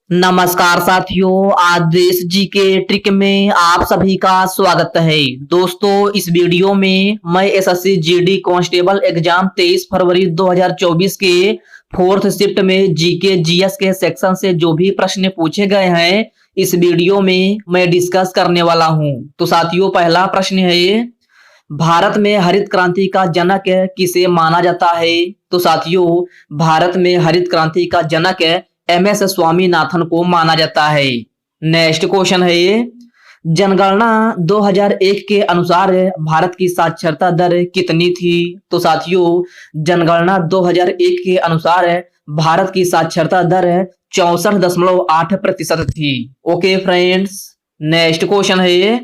नमस्कार साथियों, आज देश जी के ट्रिक में आप सभी का स्वागत है। दोस्तों, इस वीडियो में मैं एसएससी जीडी कांस्टेबल एग्जाम 23 फरवरी 2024 के फोर्थ शिफ्ट में जीके जीएस के सेक्शन से जो भी प्रश्न पूछे गए हैं, इस वीडियो में मैं डिस्कस करने वाला हूं। तो साथियों, पहला प्रश्न है, भारत में हरित क्रांति का जनक किसे माना जाता है? तो साथियों, भारत में हरित क्रांति का जनक एमएस स्वामीनाथन को माना जाता है। नेक्स्ट क्वेश्चन है ये, जनगणना 2001 के अनुसार भारत की साक्षरता दर कितनी थी? तो साथियों, जनगणना 2001 के अनुसार भारत की साक्षरता दर 64.8% थी। ओके फ्रेंड्स, नेक्स्ट क्वेश्चन है ये,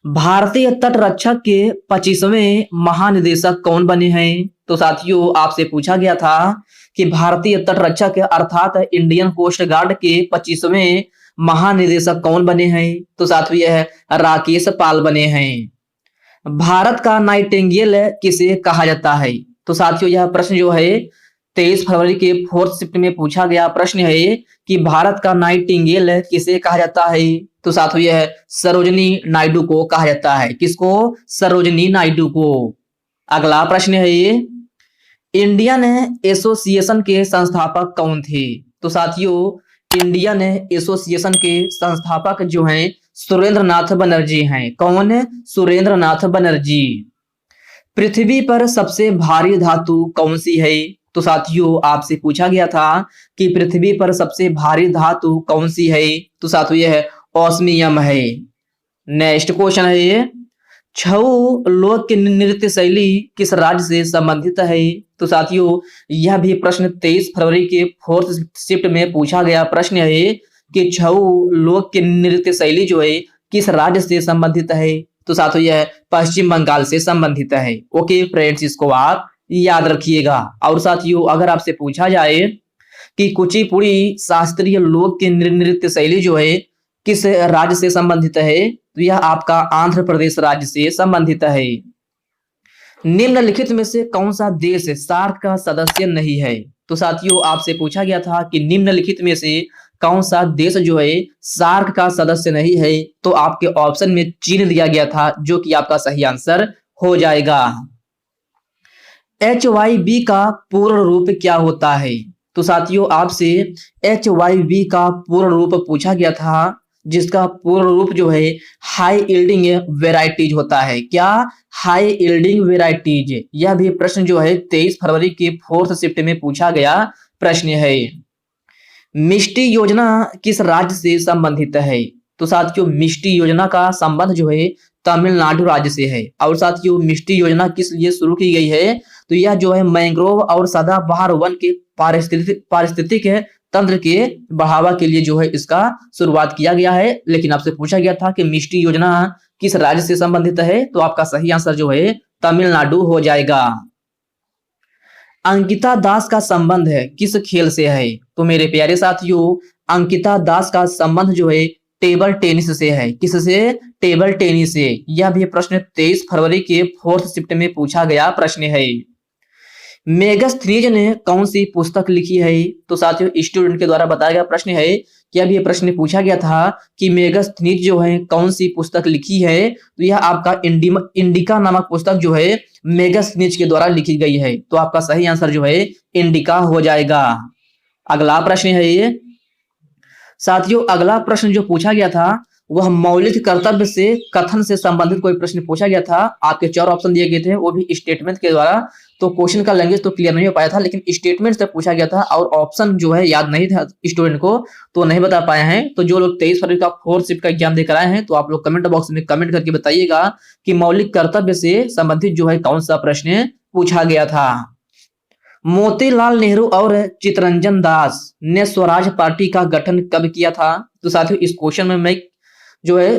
भारतीय तट रक्षक के 25वें महानिदेशक कौन बने हैं? तो साथियों, आपसे पूछा गया था कि भारतीय तट रक्षक अर्थात इंडियन कोस्ट गार्ड के 25वें महानिदेशक कौन बने हैं? तो साथियों, यह राकेश पाल बने हैं। भारत का नाइटिंगेल किसे कहा जाता है? तो साथियों, यह प्रश्न जो है 23 फरवरी के फोर्थ शिफ्ट में पूछा गया प्रश्न है कि भारत का नाइटिंगेल किसे कहा जाता है? तो साथियों, यह सरोजनी नायडू को कहा जाता है। किसको? सरोजनी नायडू को। अगला प्रश्न है ये, इंडियन एसोसिएशन के संस्थापक कौन थे? तो साथियों, इंडियन एसोसिएशन के संस्थापक जो हैं सुरेंद्र नाथ बनर्जी हैं। कौन? सुरेंद्र नाथ बनर्जी। पृथ्वी पर सबसे भारी धातु कौन सी है? तो साथियों, आपसे पूछा गया था कि पृथ्वी पर सबसे भारी धातु कौन सी है? तो साथियों, यह ऑस्मियम है। नेक्स्ट क्वेश्चन है ये, छऊ लोक नृत्य शैली किस राज्य से संबंधित है? तो साथियों, यह भी प्रश्न 23 फरवरी के फोर्थ शिफ्ट में पूछा गया प्रश्न है कि छऊ लोक नृत्य शैली जो है किस राज्य से संबंधित है? तो साथियों, यह पश्चिम बंगाल से संबंधित है। ओके फ्रेंड्स, इसको आप याद रखिएगा। और साथियों, अगर आपसे पूछा जाए कि कुचिपुड़ी शास्त्रीय लोक नृत्य शैली जो है किस राज्य से संबंधित है? तो यह आपका आंध्र प्रदेश राज्य से संबंधित है। निम्नलिखित में से कौन सा देश सार्क का सदस्य नहीं है? तो साथियों, आपसे पूछा गया था कि निम्नलिखित में से कौन सा देश जो है सार्क का सदस्य नहीं है? तो आपके ऑप्शन में चीन दिया गया था, जो कि आपका सही आंसर हो जाएगा। HYB का पूर्ण रूप क्या होता है? तो साथियों, आपसे HYB का पूर्ण रूप पूछा गया था, जिसका पूर्ण रूप जो है हाई यील्डिंग वेराइटीज होता है। क्या? High yielding varieties. यह भी प्रश्न जो है 23 फरवरी के फोर्थ शिफ्ट में पूछा गया प्रश्न है। मिष्टी योजना किस राज्य से संबंधित है? तो साथियों, मिष्टी योजना का संबंध जो है तमिलनाडु राज्य से है। और साथियों, मिष्टी योजना किस लिए शुरू की गई है? तो यह जो है मैंग्रोव और सदाबहार वन के पारिस्थितिक तंत्र के बढ़ावा के लिए जो है इसका शुरुआत किया गया है। लेकिन आपसे पूछा गया था कि मिष्टी योजना किस राज्य से संबंधित है? तो आपका सही आंसर जो है तमिलनाडु हो जाएगा। अंकिता दास का संबंध है किस खेल से है? तो मेरे प्यारे साथियों, अंकिता दास का संबंध जो है टेबल टेनिस से है। किससे? टेबल टेनिस से। यह भी प्रश्न 23 फरवरी के फोर्थ शिफ्ट में पूछा गया प्रश्न है। मेगस्थनीज ने कौन सी पुस्तक लिखी है? तो साथियों, स्टूडेंट के द्वारा बताया गया प्रश्न है कि अभी ये प्रश्न पूछा गया था कि मेगस्थनीज जो है कौन सी पुस्तक लिखी है? तो यह आपका इंडिका नामक पुस्तक जो है मेगस्थनीज के द्वारा लिखी गई है। तो आपका सही आंसर जो है इंडिका हो जाएगा। अगला प्रश्न है ये, साथियों, अगला प्रश्न जो पूछा गया था वह मौलिक कर्तव्य से कथन से संबंधित कोई प्रश्न पूछा गया था। आपके 4 ऑप्शन दिए गए थे, वो भी स्टेटमेंट के द्वारा। तो क्वेश्चन का लैंग्वेज तो क्लियर नहीं हो पाया था, लेकिन स्टेटमेंट से पूछा गया था और ऑप्शन जो है याद नहीं था स्टूडेंट को, तो नहीं बता पाए हैं। तो जो लोग 23 फरवरी का फोर्थ शिफ्ट का एग्जाम देकर आए हैं, तो आप लोग कमेंट बॉक्स में कमेंट करके बताइएगा कि मौलिक कर्तव्य से संबंधित जो है कौन सा प्रश्न पूछा गया था। मोतीलाल नेहरू और चितरंजन दास ने स्वराज पार्टी का गठन कब किया था? तो साथियों, इस क्वेश्चन में मैं जो है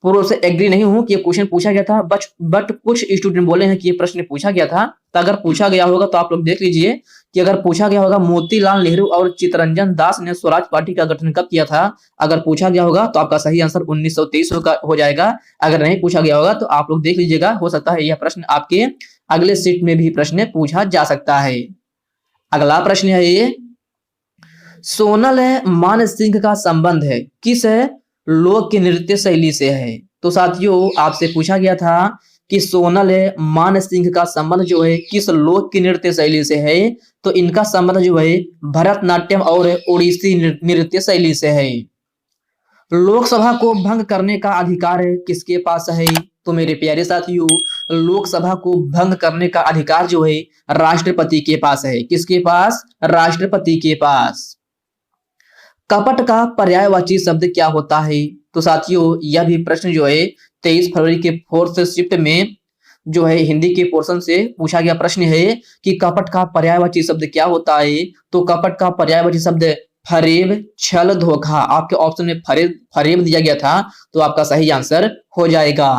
पूर्व से एग्री नहीं हूं कि ये क्वेश्चन पूछा गया था, बट कुछ स्टूडेंट बोले हैं कि ये प्रश्न पूछा गया था। तो अगर पूछा गया होगा तो आप लोग देख लीजिए कि अगर पूछा गया होगा मोतीलाल नेहरू और चितरंजन दास ने स्वराज पार्टी का गठन कब किया था, अगर पूछा गया होगा तो आपका सही आंसर 1923 हो जाएगा। अगर नहीं पूछा गया होगा तो आप लोग देख लीजिएगा, हो सकता है यह प्रश्न आपके अगले सीट में भी प्रश्न पूछा जा सकता है। अगला प्रश्न है ये, सोनल मानसिंह का संबंध है किस लोक नृत्य शैली से है? तो साथियों आपसे पूछा गया था कि सोनल मानसिंह का संबंध जो है किस लोक नृत्य शैली से है? तो इनका संबंध जो है भरतनाट्यम और ओडिसी नृत्य शैली से है। लोकसभा को भंग करने का अधिकार किसके पास है? तो मेरे प्यारे साथियों लोकसभा को भंग करने का अधिकार जो है राष्ट्रपति के पास है। किसके पास? राष्ट्रपति के पास। कपट का पर्यायवाची शब्द क्या होता है? तो साथियों यह भी प्रश्न जो है 23 फरवरी के 4th शिफ्ट में जो है हिंदी के पोर्शन से पूछा गया प्रश्न है कि कपट का पर्यायवाची शब्द क्या होता है? तो कपट का पर्यायवाची शब्द फरेब, छल, धोखा। आपके ऑप्शन में फरेब दिया गया था तो आपका सही आंसर हो जाएगा।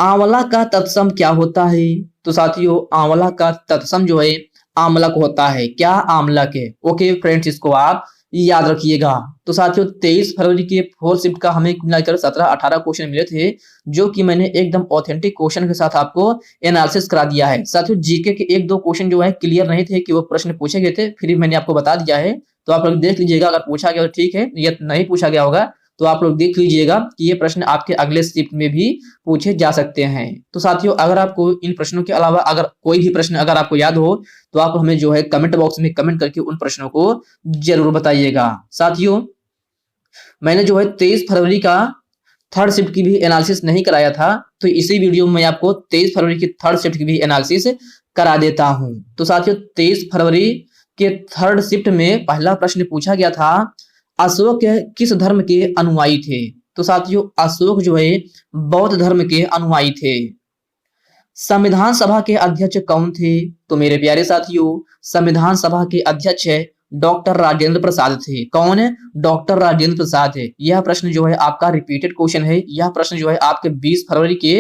आंवला का तत्सम क्या होता है? तो साथियों आंवला का तत्सम जो है आमलक होता है। क्या? आमलक है। ओके फ्रेंड्स इसको आप याद रखिएगा। तो साथियों 23 फरवरी के 4th शिफ्ट का हमें मिलाकर 17-18 क्वेश्चन मिले थे जो कि मैंने एकदम ऑथेंटिक क्वेश्चन के साथ आपको एनालिसिस करा दिया है। साथियों जीके के 1-2 क्वेश्चन जो है क्लियर नहीं थे कि वो प्रश्न पूछे गए थे, फिर मैंने आपको बता दिया है तो आप लोग देख लीजिएगा। अगर पूछा गया तो ठीक है, या नहीं पूछा गया होगा तो आप लोग देख लीजिएगा कि ये प्रश्न आपके अगले शिफ्ट में भी पूछे जा सकते हैं। तो साथियों अगर आपको इन प्रश्नों के अलावा अगर कोई भी प्रश्न अगर आपको याद हो तो आप हमें जो है कमेंट बॉक्स में कमेंट करके उन प्रश्नों को जरूर बताइएगा। साथियों मैंने जो है 23 फरवरी का 3rd शिफ्ट की भी एनालिसिस नहीं कराया था तो इसी वीडियो में आपको 23 फरवरी की 3rd शिफ्ट की भी एनालिसिस करा देता हूं। तो साथियों 23 फरवरी के 3rd शिफ्ट में पहला प्रश्न पूछा गया था अशोक किस धर्म के अनुयायी थे? तो साथियों अशोक जो है बौद्ध धर्म के अनुयायी थे। संविधान सभा के अध्यक्ष कौन थे? तो मेरे प्यारे साथियों संविधान सभा के अध्यक्ष डॉक्टर राजेंद्र प्रसाद थे। कौन है? डॉक्टर राजेंद्र प्रसाद है। यह प्रश्न जो है आपका रिपीटेड क्वेश्चन है। यह प्रश्न जो है आपके 20 फरवरी के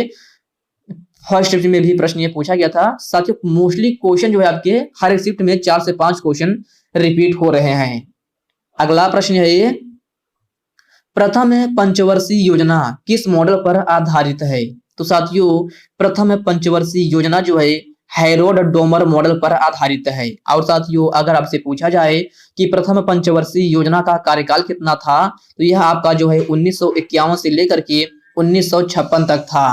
1st शिफ्ट में भी प्रश्न ये पूछा गया था। साथियों मोस्टली क्वेश्चन जो है आपके हर एक शिफ्ट में 4 से 5 क्वेश्चन रिपीट हो रहे हैं। अगला प्रश्न है ये प्रथम पंचवर्षीय योजना किस मॉडल पर आधारित है? तो साथियों प्रथम पंचवर्षीय योजना जो है हैरोल्ड डोमर मॉडल पर आधारित है। और साथियों अगर आपसे पूछा जाए कि प्रथम पंचवर्षीय योजना का कार्यकाल कितना था तो यह आपका जो है 1951 से लेकर के 1956 तक था।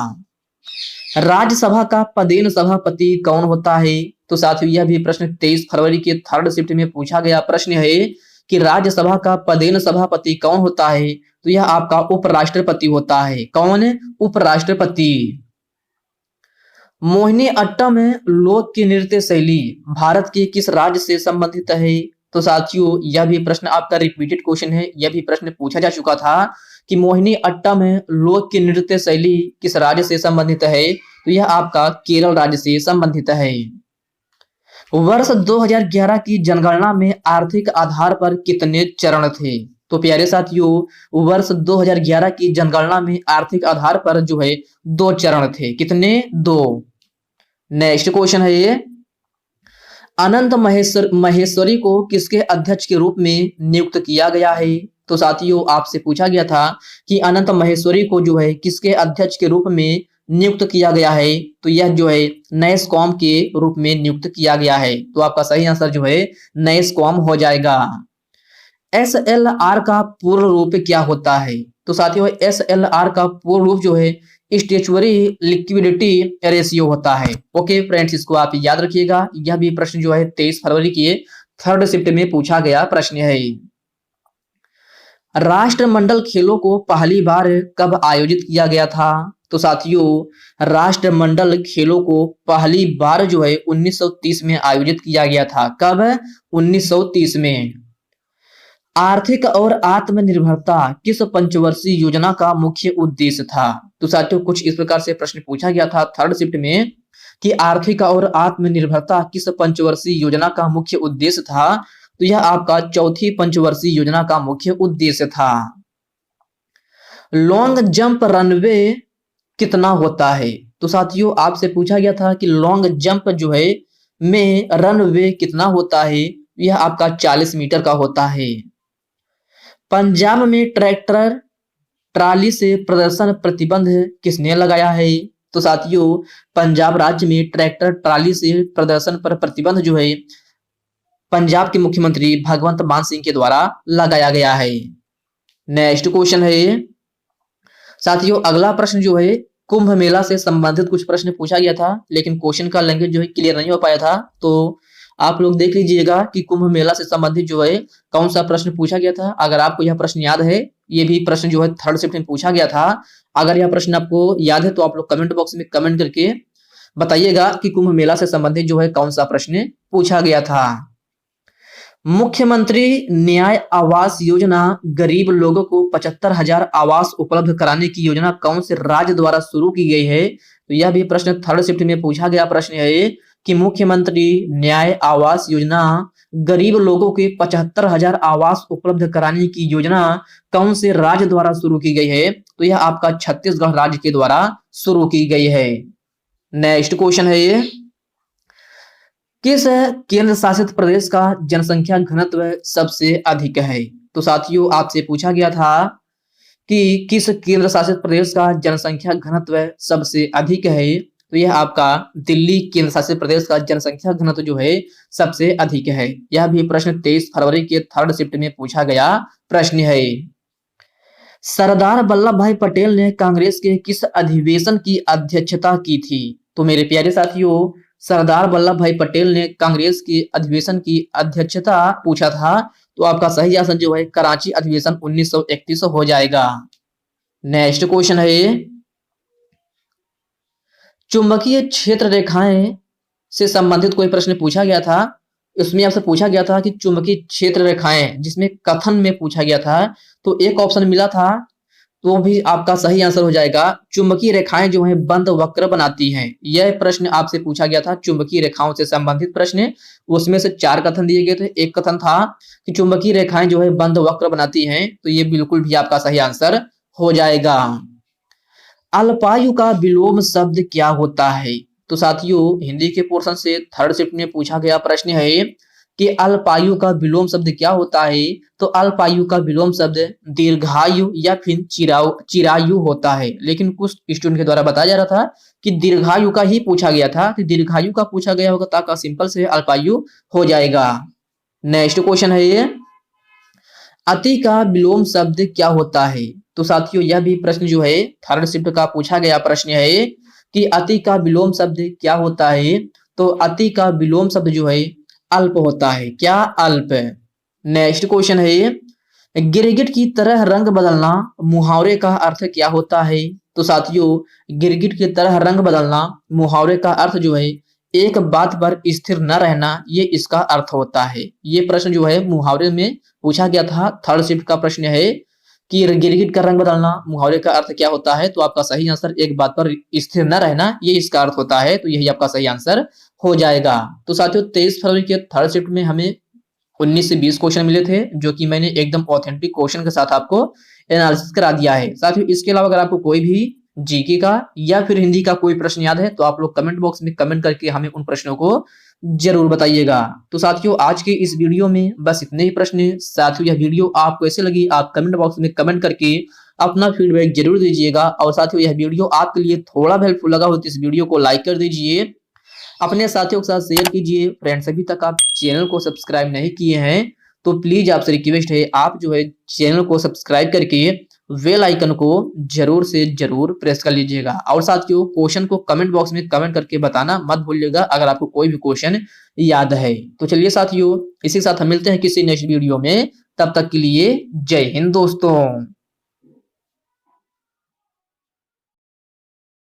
राज्यसभा का पदेन सभापति कौन होता है? तो साथियों यह भी प्रश्न 23 फरवरी के 3rd शिफ्ट में पूछा गया प्रश्न है कि राज्यसभा का पदेन सभापति कौन होता है? तो यह आपका उपराष्ट्रपति होता है। कौन? उपराष्ट्रपति। मोहिनी अट्टम लोक की नृत्य शैली भारत के किस राज्य से संबंधित है? तो साथियों यह भी प्रश्न आपका रिपीटेड क्वेश्चन है। यह भी प्रश्न पूछा जा चुका था कि मोहिनी अट्टम लोक की नृत्य शैली किस राज्य से संबंधित है? तो यह आपका केरल राज्य से संबंधित है। वर्ष 2011 की जनगणना में आर्थिक आधार पर कितने चरण थे? तो प्यारे साथियों वर्ष 2011 की जनगणना में आर्थिक आधार पर जो है 2 चरण थे। कितने? 2। नेक्स्ट क्वेश्चन है ये अनंत महेश्वरी को किसके अध्यक्ष के रूप में नियुक्त किया गया है? तो साथियों आपसे पूछा गया था कि अनंत महेश्वरी को जो है किसके अध्यक्ष के रूप में नियुक्त किया गया है? तो यह जो है नैस्कॉम के रूप में नियुक्त किया गया है। तो आपका सही आंसर जो है नैस्कॉम हो जाएगा। SLR का पूर्ण रूप क्या होता है? तो साथियों SLR का पूर्ण रूप जो है स्टैट्यूटरी लिक्विडिटी रेशियो होता है। ओके फ्रेंड्स इसको आप याद रखिएगा। यह भी प्रश्न जो है 23 फरवरी के 3rd शिफ्ट में पूछा गया प्रश्न है। राष्ट्रमंडल खेलों को पहली बार कब आयोजित किया गया था? तो साथियों राष्ट्रमंडल खेलों को पहली बार जो है 1930 में आयोजित किया गया था। कब? 1930 में। आर्थिक और आत्मनिर्भरता किस पंचवर्षीय योजना का मुख्य उद्देश्य था? तो साथियों कुछ इस प्रकार से प्रश्न पूछा गया था 3rd शिफ्ट में कि आर्थिक और आत्मनिर्भरता किस पंचवर्षीय योजना का मुख्य उद्देश्य था? तो यह आपका 4थी पंचवर्षीय योजना का मुख्य उद्देश्य था। लॉन्ग जंप रनवे कितना होता है? तो साथियों आपसे पूछा गया था कि लॉन्ग जंप जो है में रनवे कितना होता है? यह आपका 40 मीटर का होता है। पंजाब में ट्रैक्टर ट्राली से प्रदर्शन प्रतिबंध किसने लगाया है? तो साथियों पंजाब राज्य में ट्रैक्टर ट्राली से प्रदर्शन पर प्रतिबंध जो है पंजाब के मुख्यमंत्री भगवंत मान सिंह के द्वारा लगाया गया है। नेक्स्ट क्वेश्चन है ये साथियों, अगला प्रश्न जो है कुंभ मेला से संबंधित कुछ प्रश्न पूछा गया था, लेकिन क्वेश्चन का लैंग्वेज जो है क्लियर नहीं हो पाया था, तो आप लोग देख लीजिएगा कि कुंभ मेला से संबंधित जो है कौन सा प्रश्न पूछा गया था। अगर आपको यह प्रश्न याद है, ये भी प्रश्न जो है थर्ड शिफ्ट में पूछा गया था। अगर यह प्रश्न आपको याद है तो आप लोग कमेंट बॉक्स में कमेंट करके बताइएगा कि कुंभ मेला से संबंधित जो है कौन सा प्रश्न पूछा गया था। मुख्यमंत्री न्याय आवास योजना गरीब लोगों को 75,000 आवास उपलब्ध कराने की योजना कौन से राज्य द्वारा शुरू की गई है? तो यह भी प्रश्न थर्ड शिफ्ट में पूछा गया प्रश्न है कि मुख्यमंत्री न्याय आवास योजना गरीब लोगों के 75,000 आवास उपलब्ध कराने की योजना कौन से राज्य द्वारा शुरू की गई है? तो यह आपका छत्तीसगढ़ राज्य के द्वारा शुरू की गई है। नेक्स्ट क्वेश्चन है ये, किस केंद्र शासित प्रदेश का जनसंख्या घनत्व सबसे अधिक है? तो साथियों आपसे पूछा गया था कि किस केंद्र शासित प्रदेश का जनसंख्या घनत्व सबसे अधिक है? तो यह आपका दिल्ली केंद्र शासित प्रदेश का जनसंख्या घनत्व जो है सबसे अधिक है। यह भी प्रश्न 23 फरवरी के थर्ड शिफ्ट में पूछा गया प्रश्न है। सरदार वल्लभ भाई पटेल ने कांग्रेस के किस अधिवेशन की अध्यक्षता की थी? तो मेरे प्यारे साथियों, सरदार वल्लभ भाई पटेल ने कांग्रेस के अधिवेशन की अध्यक्षता पूछा था, तो आपका सही आंसर जो है कराची अधिवेशन 1931 हो जाएगा। नेक्स्ट क्वेश्चन है, चुंबकीय क्षेत्र रेखाएं से संबंधित कोई प्रश्न पूछा गया था। इसमें आपसे पूछा गया था कि चुंबकीय क्षेत्र रेखाएं, जिसमें कथन में पूछा गया था, तो एक ऑप्शन मिला था, तो भी आपका सही आंसर हो जाएगा चुंबकीय रेखाएं जो है बंद वक्र बनाती हैं। यह प्रश्न आपसे पूछा गया था, चुंबकीय रेखाओं से संबंधित प्रश्न। उसमें से 4 कथन दिए गए थे। एक कथन था कि चुंबकीय रेखाएं जो है बंद वक्र बनाती हैं, तो ये बिल्कुल भी आपका सही आंसर हो जाएगा। अल्पायु का विलोम शब्द क्या होता है? तो साथियों हिंदी के पोर्शन से थर्ड शिफ्ट में पूछा गया प्रश्न है कि अल्पायु का विलोम शब्द क्या होता है? तो अल्पायु का विलोम शब्द दीर्घायु या फिर चिरायु होता है, लेकिन कुछ स्टूडेंट के द्वारा बताया जा रहा था कि दीर्घायु का ही पूछा गया था, तो दीर्घायु का पूछा गया होगा ताकि सिंपल से अल्पायु हो जाएगा। नेक्स्ट क्वेश्चन है ये, अति का विलोम शब्द क्या होता है? तो साथियों यह भी प्रश्न जो है थर्ड शिफ्ट का पूछा गया प्रश्न है कि अति का विलोम शब्द क्या होता है? तो अति का विलोम शब्द जो है अल्प होता है। क्या? अल्प। नेक्स्ट क्वेश्चन है, गिरगिट की तरह रंग बदलना मुहावरे का अर्थ क्या होता है? तो साथियों गिरगिट की तरह रंग बदलना मुहावरे का अर्थ जो है एक बात पर स्थिर न रहना, ये इसका अर्थ होता है। ये प्रश्न जो है मुहावरे में पूछा गया था, थर्ड शिफ्ट का प्रश्न है कि गिरगिट का रंग बदलना मुहावरे का अर्थ क्या होता है? तो आपका सही आंसर एक बात पर स्थिर न रहना, ये इसका अर्थ होता है, तो यही आपका सही आंसर हो जाएगा। तो साथियों 23 फरवरी के थर्ड शिफ्ट में हमें 19 से 20 क्वेश्चन मिले थे, जो कि मैंने एकदम ऑथेंटिक क्वेश्चन के साथ आपको एनालिसिस करा दिया है। साथियों इसके अलावा अगर आपको कोई भी जीके का या फिर हिंदी का कोई प्रश्न याद है, तो आप लोग कमेंट बॉक्स में कमेंट करके हमें उन प्रश्नों को जरूर बताइएगा। तो साथियों आज के इस वीडियो में बस इतने ही प्रश्न। साथियों यह वीडियो आपको कैसे लगी आप कमेंट बॉक्स में कमेंट करके अपना फीडबैक जरूर दीजिएगा। और साथियों यह वीडियो आपके लिए थोड़ा भी हेल्पफुल लगा हो तो इस वीडियो को लाइक कर दीजिए, अपने साथियों के साथ शेयर कीजिए। फ्रेंड्स अभी तक आप चैनल को सब्सक्राइब नहीं किए हैं तो प्लीज आपसे रिक्वेस्ट है आप जो है चैनल को सब्सक्राइब करके बेल आइकन को जरूर से जरूर प्रेस कर लीजिएगा। और साथियों क्वेश्चन को कमेंट बॉक्स में कमेंट करके बताना मत भूलिएगा अगर आपको कोई भी क्वेश्चन याद है। तो चलिए साथियों इसी के साथ हम मिलते हैं किसी नेक्स्ट वीडियो में, तब तक के लिए जय हिंद दोस्तों।